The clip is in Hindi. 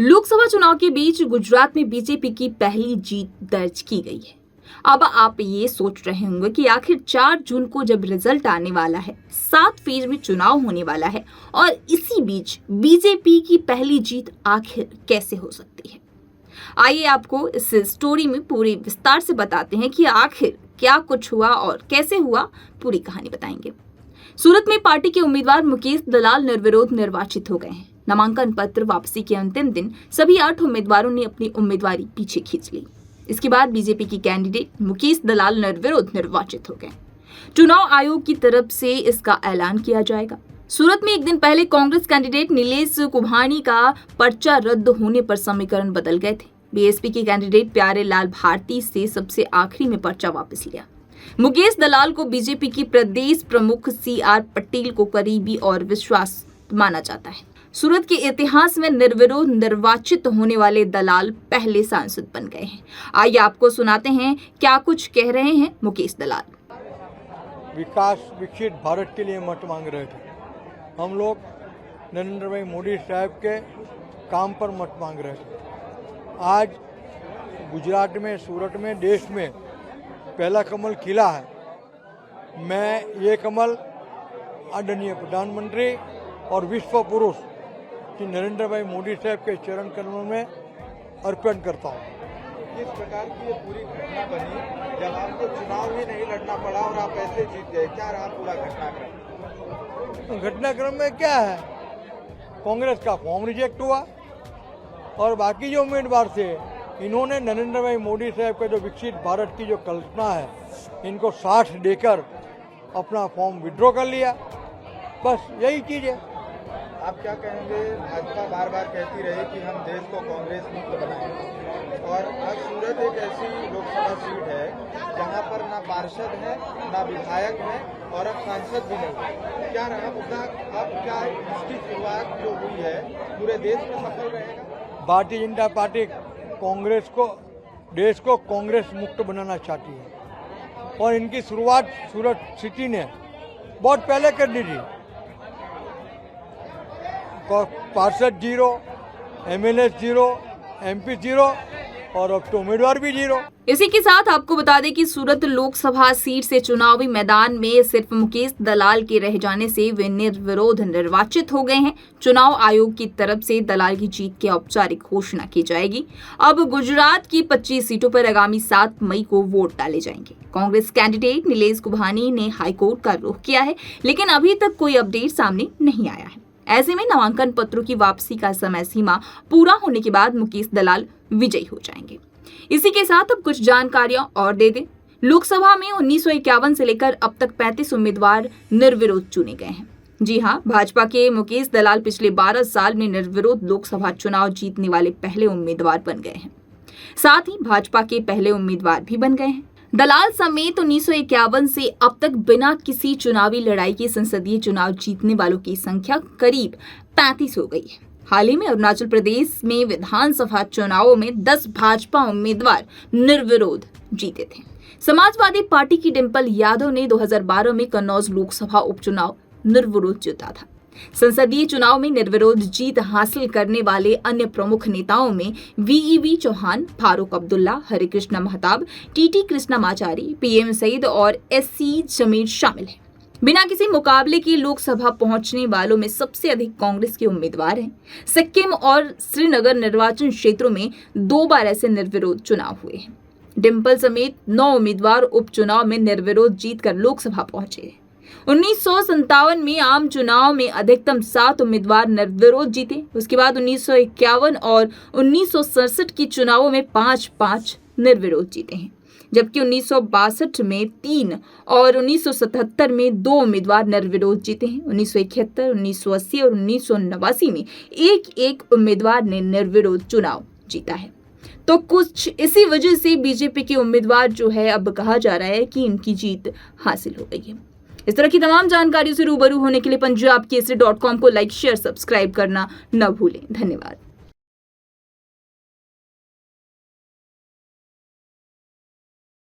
लोकसभा चुनाव के बीच गुजरात में बीजेपी की पहली जीत दर्ज की गई है। अब आप ये सोच रहे होंगे कि आखिर 4 जून को जब रिजल्ट आने वाला है, 7 फेज में चुनाव होने वाला है और इसी बीच बीजेपी की पहली जीत आखिर कैसे हो सकती है। आइए आपको इस स्टोरी में पूरे विस्तार से बताते हैं कि आखिर क्या कुछ हुआ और कैसे हुआ, पूरी कहानी बताएंगे। सूरत में पार्टी के उम्मीदवार मुकेश दलाल निर्विरोध निर्वाचित हो गए हैं। नामांकन पत्र वापसी के अंतिम दिन सभी 8 उम्मीदवारों ने अपनी उम्मीदवारी पीछे खींच ली। इसके बाद बीजेपी की कैंडिडेट मुकेश दलाल निर्विरोध निर्वाचित हो गए। चुनाव आयोग की तरफ से इसका ऐलान किया जाएगा। सूरत में एक दिन पहले कांग्रेस कैंडिडेट नीलेश कुभानी का पर्चा रद्द होने पर समीकरण बदल गए थे। बीएसपी के कैंडिडेट प्यारे लाल भारती से सबसे आखिरी में पर्चा वापस लिया। मुकेश दलाल को बीजेपी की प्रदेश प्रमुख CR पटेल को करीबी और विश्वास माना जाता है। सूरत के इतिहास में निर्विरोध निर्वाचित होने वाले दलाल पहले सांसद बन गए हैं। आइए आपको सुनाते हैं क्या कुछ कह रहे हैं मुकेश दलाल। विकास विकसित भारत के लिए मत मांग रहे थे। हम लोग नरेंद्र भाई मोदी साहब के काम पर मत मांग रहे थे। आज गुजरात में, सूरत में, देश में पहला कमल खिला है। मैं ये कमल आदरणीय प्रधानमंत्री और विश्व पुरुष श्री नरेंद्र भाई मोदी साहब के चरण कमलों में अर्पण करता हूँ। किस प्रकार की ये पूरी घटना बनी जब आपको चुनाव ही नहीं लड़ना पड़ा और आप ऐसे जीत गए, क्या रहा पूरा घटनाक्रम? घटनाक्रम में क्या है, कांग्रेस का फॉर्म रिजेक्ट हुआ और बाकी जो उम्मीदवार थे इन्होंने नरेंद्र भाई मोदी साहब का जो विकसित भारत की जो कल्पना है इनको साथ देकर अपना फॉर्म विड्रॉ कर लिया। बस यही चीज़ है। आप क्या कहेंगे? भाजपा बार बार कहती रही कि हम देश को कांग्रेस मुक्त बनाएंगे और आज सूरत एक ऐसी लोकसभा सीट है जहां पर ना पार्षद है, ना विधायक है और अब सांसद भी नहीं। क्या रहा मुद्दा? अब क्या इसकी शुरुआत जो हुई है पूरे देश में सफल रहेगा? भारतीय जनता पार्टी कांग्रेस को, देश को कांग्रेस मुक्त बनाना चाहती है और इनकी शुरुआत सूरत सिटी ने बहुत पहले कर दी थी। पार्षद 0, MLA 0, MP 0 और अब तो उम्मीदवार भी 0। इसी के साथ आपको बता दें कि सूरत लोकसभा सीट से चुनावी मैदान में सिर्फ मुकेश दलाल के रह जाने से वे निर्विरोध निर्वाचित हो गए हैं। चुनाव आयोग की तरफ से दलाल की जीत की औपचारिक घोषणा की जाएगी। अब गुजरात की 25 सीटों पर आगामी 7 मई को वोट डाले जाएंगे। कांग्रेस कैंडिडेट नीलेश कुभानी ने हाईकोर्ट का रुख किया है, लेकिन अभी तक कोई अपडेट सामने नहीं आया है। ऐसे में नामांकन पत्रों की वापसी का समय सीमा पूरा होने के बाद मुकेश दलाल विजयी हो जाएंगे। इसी के साथ अब कुछ जानकारियां और दे दें। लोकसभा में 1951 से लेकर अब तक 35 उम्मीदवार निर्विरोध चुने गए हैं। जी हां, भाजपा के मुकेश दलाल पिछले 12 साल में निर्विरोध लोकसभा चुनाव जीतने वाले पहले उम्मीदवार बन गए हैं। साथ ही भाजपा के पहले उम्मीदवार भी बन गए हैं। दलाल समेत 1951 से अब तक बिना किसी चुनावी लड़ाई के संसदीय चुनाव जीतने वालों की संख्या करीब 35 हो गई है। हाल ही में अरुणाचल प्रदेश में विधानसभा चुनावों में 10 भाजपा उम्मीदवार निर्विरोध जीते थे। समाजवादी पार्टी की डिंपल यादव ने 2012 में कन्नौज लोकसभा उपचुनाव निर्विरोध जीता था। संसदीय चुनाव में निर्विरोध जीत हासिल करने वाले अन्य प्रमुख नेताओं में VEV Chauhan, Farooq Abdullah, Harikrishna Mahtab, TT Krishnamachari, PM Saeed और SC जमीर शामिल हैं। बिना किसी मुकाबले के लोकसभा पहुंचने वालों में सबसे अधिक कांग्रेस के उम्मीदवार हैं। सिक्किम और श्रीनगर निर्वाचन क्षेत्रों में 2 बार ऐसे निर्विरोध चुनाव हुए हैं। डिंपल समेत 9 उम्मीदवार उपचुनाव में निर्विरोध जीतकर लोकसभा पहुंचे। 1957 में आम चुनाव में अधिकतम 7 उम्मीदवार निर्विरोध जीते। उसके बाद 1951 और 1967 के चुनावों में 5-5 निर्विरोध जीते हैं, जबकि 1962 में 3 और 1977 में 2 उम्मीदवार निर्विरोध जीते हैं। 1971, 1980 और 1989 में 1-1 उम्मीदवार ने निर्विरोध चुनाव जीता है। तो कुछ इसी वजह से बीजेपी के उम्मीदवार जो है, अब कहा जा रहा है कि इनकी जीत हासिल हो गई है। इस तरह की तमाम जानकारियों से रूबरू होने के लिए पंजाबकेसरी.com को लाइक, शेयर, सब्सक्राइब करना न भूलें। धन्यवाद।